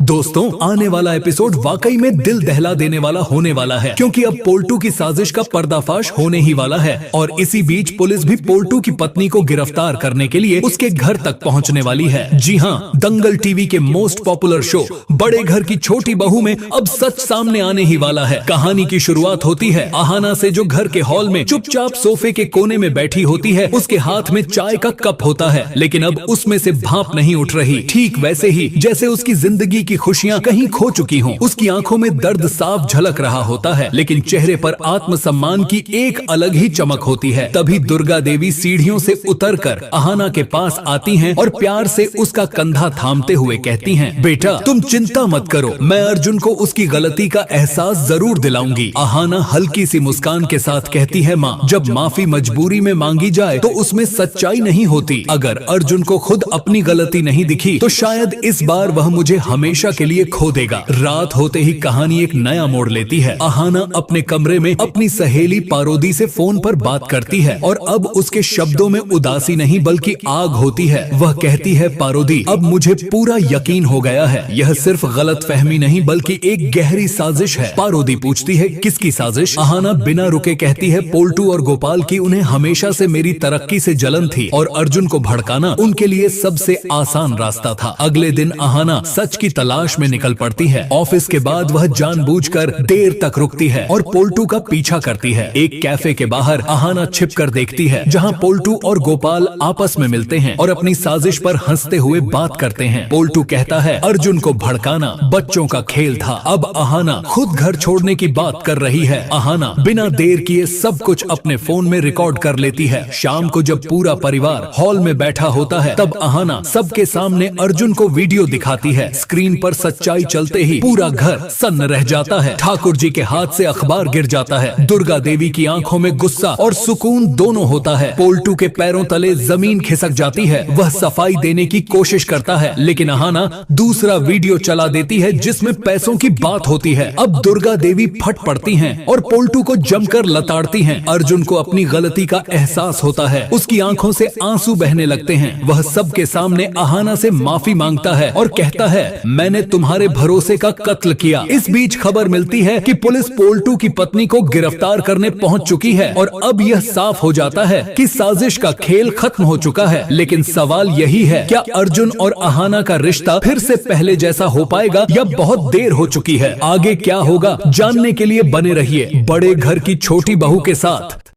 दोस्तों, आने वाला एपिसोड वाकई में दिल दहला देने वाला होने वाला है, क्योंकि अब पोल्टू की साजिश का पर्दाफाश होने ही वाला है। और इसी बीच पुलिस भी पोल्टू की पत्नी को गिरफ्तार करने के लिए उसके घर तक पहुंचने वाली है। जी हाँ, दंगल टीवी के मोस्ट पॉपुलर शो बड़े घर की छोटी बहू में अब सच सामने आने ही वाला है। कहानी की शुरुआत होती है आहाना से, जो घर के हॉल में चुपचाप सोफे के कोने में बैठी होती है। उसके हाथ में चाय का कप होता है, लेकिन अब उसमें से भाप नहीं उठ रही। ठीक वैसे ही जैसे उसकी जिंदगी की खुशियां कहीं खो चुकी हों। उसकी आंखों में दर्द साफ झलक रहा होता है, लेकिन चेहरे पर आत्मसम्मान की एक अलग ही चमक होती है। तभी दुर्गा देवी सीढ़ियों से उतरकर आहाना के पास आती हैं और प्यार से उसका कंधा थामते हुए कहती हैं, बेटा तुम चिंता मत करो, मैं अर्जुन को उसकी गलती का एहसास जरूर दिलाऊंगी। आहाना हल्की सी मुस्कान के साथ कहती है, माँ, जब माफी मजबूरी में मांगी जाए तो उसमें सच्चाई नहीं होती। अगर अर्जुन को खुद अपनी गलती नहीं दिखी तो शायद इस बार वह मुझे हमेशा के लिए खो देगा। रात होते ही कहानी एक नया मोड़ लेती है। आहाना अपने कमरे में अपनी सहेली पारोदी से फोन पर बात करती है और अब उसके शब्दों में उदासी नहीं बल्कि आग होती है। वह कहती है, पारोदी, अब मुझे पूरा यकीन हो गया है, यह सिर्फ गलतफहमी नहीं बल्कि एक गहरी साजिश है। पारोदी पूछती है, किसकी साजिश? आहाना बिना रुके कहती है, पोल्टू और गोपाल की। उन्हें हमेशा से मेरी तरक्की से जलन थी और अर्जुन को भड़काना उनके लिए सबसे आसान रास्ता था। अगले दिन आहाना सच की तलाश में निकल पड़ती है। ऑफिस के बाद वह जानबूझकर देर तक रुकती है और पोल्टू का पीछा करती है। एक कैफे के बाहर आहाना छिपकर देखती है, जहां पोल्टू और गोपाल आपस में मिलते हैं और अपनी साजिश पर हंसते हुए बात करते हैं। पोल्टू कहता है, अर्जुन को भड़काना बच्चों का खेल था। अब आहाना खुद घर छोड़ने की बात कर रही है। आहाना बिना देर किए सब कुछ अपने फोन में रिकॉर्ड कर लेती है। शाम को जब पूरा परिवार हॉल में बैठा होता है, तब आहाना सबके सामने अर्जुन को वीडियो दिखाती है। स्क्रीन पर सच्चाई चलते ही पूरा घर सन्न रह जाता है। ठाकुर जी के हाथ से अखबार गिर जाता है। दुर्गा देवी की आंखों में गुस्सा और सुकून दोनों होता है। पोल्टू के पैरों तले जमीन खिसक जाती है। वह सफाई देने की कोशिश करता है, लेकिन आहाना दूसरा वीडियो चला देती है जिसमें पैसों की बात होती है। अब दुर्गा देवी फट पड़ती हैं और पोल्टू को जमकर लताड़ती हैं। अर्जुन को अपनी गलती का एहसास होता है। उसकी आंखों से आंसू बहने लगते हैं। वह सबके सामने आहाना से माफी मांगता है और कहता है, मैंने तुम्हारे भरोसे का कत्ल किया। इस बीच खबर मिलती है कि पुलिस पोल्टू की पत्नी को गिरफ्तार करने पहुंच चुकी है और अब यह साफ हो जाता है कि साजिश का खेल खत्म हो चुका है। लेकिन सवाल यही है, क्या अर्जुन और आहाना का रिश्ता फिर से पहले जैसा हो पाएगा या बहुत देर हो चुकी है? आगे क्या होगा जानने के लिए बने रहिए बड़े घर की छोटी बहू के साथ।